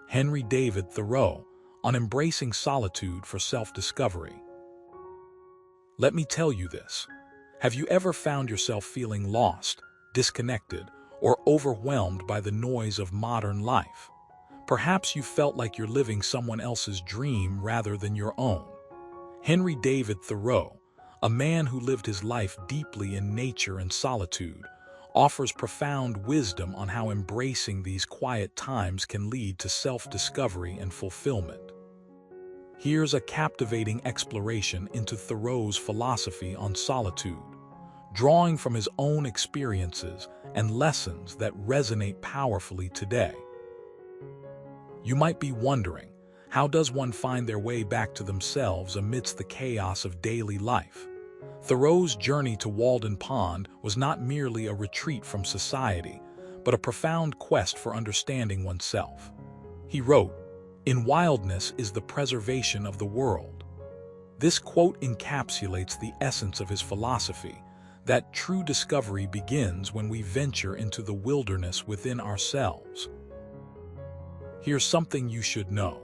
Henry David Thoreau, on embracing solitude for self-discovery. Let me tell you this. Have you ever found yourself feeling lost, disconnected, or overwhelmed by the noise of modern life? Perhaps you felt like you're living someone else's dream rather than your own. Henry David Thoreau, a man who lived his life deeply in nature and solitude, offers profound wisdom on how embracing these quiet times can lead to self-discovery and fulfillment. Here's a captivating exploration into Thoreau's philosophy on solitude, drawing from his own experiences and lessons that resonate powerfully today. You might be wondering, how does one find their way back to themselves amidst the chaos of daily life? Thoreau's journey to Walden Pond was not merely a retreat from society, but a profound quest for understanding oneself. He wrote, "In wildness is the preservation of the world." This quote encapsulates the essence of his philosophy, that true discovery begins when we venture into the wilderness within ourselves. Here's something you should know.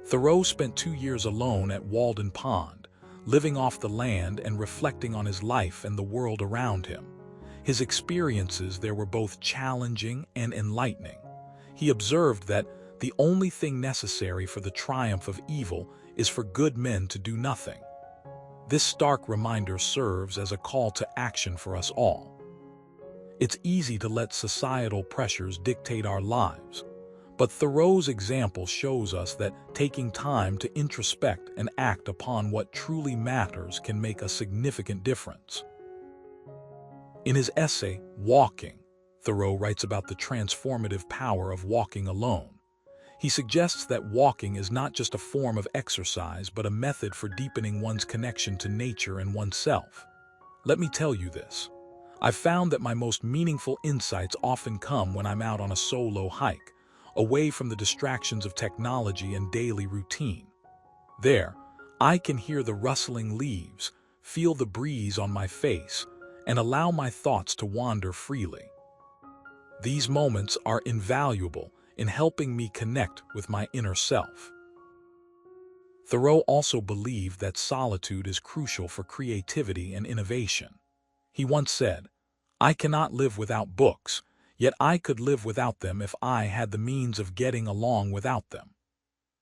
Thoreau spent 2 years alone at Walden Pond, living off the land and reflecting on his life and the world around him. His experiences there were both challenging and enlightening. He observed that the only thing necessary for the triumph of evil is for good men to do nothing. This stark reminder serves as a call to action for us all. It's easy to let societal pressures dictate our lives, but Thoreau's example shows us that taking time to introspect and act upon what truly matters can make a significant difference. In his essay, Walking, Thoreau writes about the transformative power of walking alone. He suggests that walking is not just a form of exercise, but a method for deepening one's connection to nature and oneself. Let me tell you this. I've found that my most meaningful insights often come when I'm out on a solo hike, away from the distractions of technology and daily routine. There, I can hear the rustling leaves, feel the breeze on my face, and allow my thoughts to wander freely. These moments are invaluable in helping me connect with my inner self. Thoreau also believed that solitude is crucial for creativity and innovation. He once said, "I cannot live without books, yet I could live without them if I had the means of getting along without them."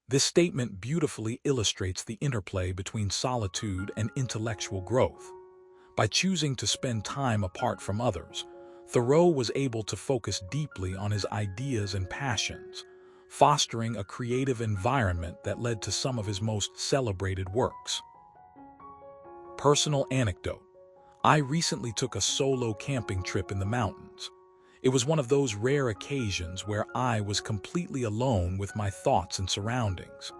This statement beautifully illustrates the interplay between solitude and intellectual growth. By choosing to spend time apart from others, Thoreau was able to focus deeply on his ideas and passions, fostering a creative environment that led to some of his most celebrated works. Personal anecdote. I recently took a solo camping trip in the mountains. It was one of those rare occasions where I was completely alone with my thoughts and surroundings.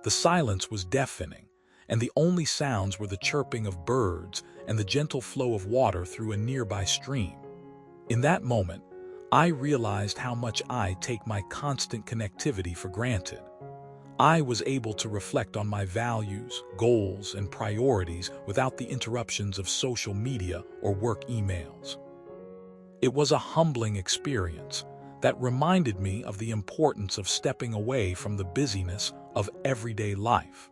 The silence was deafening, and the only sounds were the chirping of birds and the gentle flow of water through a nearby stream. In that moment, I realized how much I take my constant connectivity for granted. I was able to reflect on my values, goals, and priorities without the interruptions of social media or work emails. It was a humbling experience that reminded me of the importance of stepping away from the busyness of everyday life.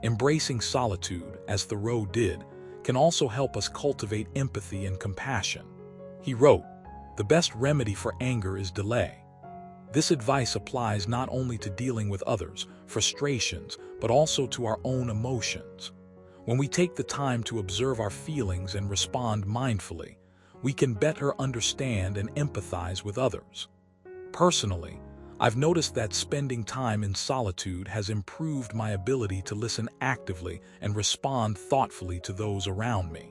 Embracing solitude, as Thoreau did, can also help us cultivate empathy and compassion. He wrote, "The best remedy for anger is delay." This advice applies not only to dealing with others' frustrations, but also to our own emotions. When we take the time to observe our feelings and respond mindfully, we can better understand and empathize with others. Personally, I've noticed that spending time in solitude has improved my ability to listen actively and respond thoughtfully to those around me.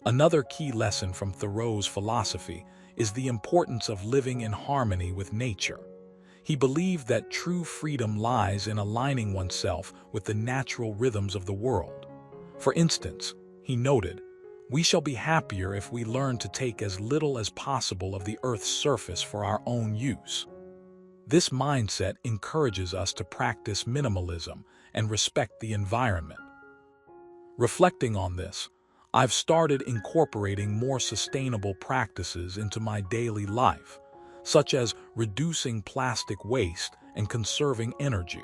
Another key lesson from Thoreau's philosophy is the importance of living in harmony with nature. He believed that true freedom lies in aligning oneself with the natural rhythms of the world. For instance, he noted, "We shall be happier if we learn to take as little as possible of the Earth's surface for our own use." This mindset encourages us to practice minimalism and respect the environment. Reflecting on this, I've started incorporating more sustainable practices into my daily life, such as reducing plastic waste and conserving energy.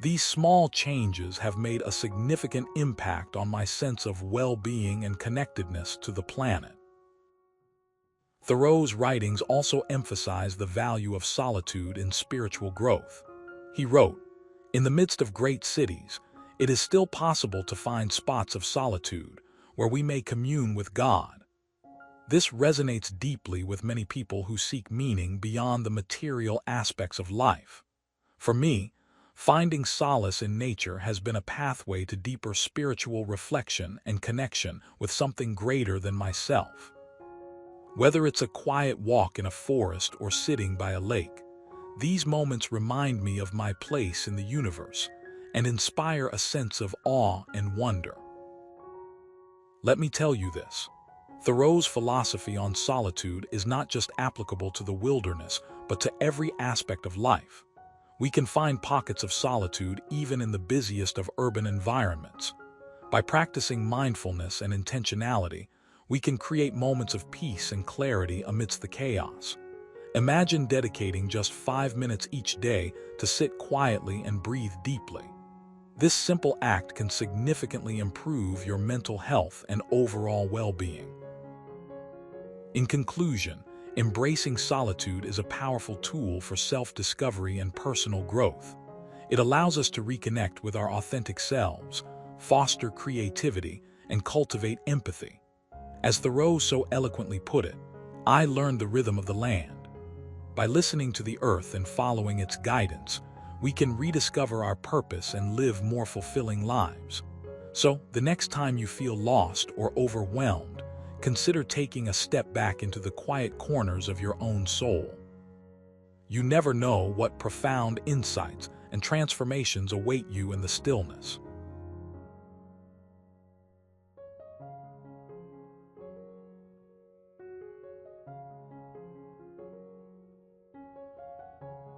These small changes have made a significant impact on my sense of well-being and connectedness to the planet. Thoreau's writings also emphasize the value of solitude in spiritual growth. He wrote, "In the midst of great cities, it is still possible to find spots of solitude where we may commune with God." This resonates deeply with many people who seek meaning beyond the material aspects of life. For me, finding solace in nature has been a pathway to deeper spiritual reflection and connection with something greater than myself. Whether it's a quiet walk in a forest or sitting by a lake, these moments remind me of my place in the universe and inspire a sense of awe and wonder. Let me tell you this. Thoreau's philosophy on solitude is not just applicable to the wilderness, but to every aspect of life. We can find pockets of solitude even in the busiest of urban environments. By practicing mindfulness and intentionality, we can create moments of peace and clarity amidst the chaos. Imagine dedicating just 5 minutes each day to sit quietly and breathe deeply. This simple act can significantly improve your mental health and overall well-being. In conclusion, embracing solitude is a powerful tool for self-discovery and personal growth. It allows us to reconnect with our authentic selves, foster creativity, and cultivate empathy. As Thoreau so eloquently put it, "I learned the rhythm of the land." By listening to the earth and following its guidance, we can rediscover our purpose and live more fulfilling lives. So, the next time you feel lost or overwhelmed, consider taking a step back into the quiet corners of your own soul. You never know what profound insights and transformations await you in the stillness.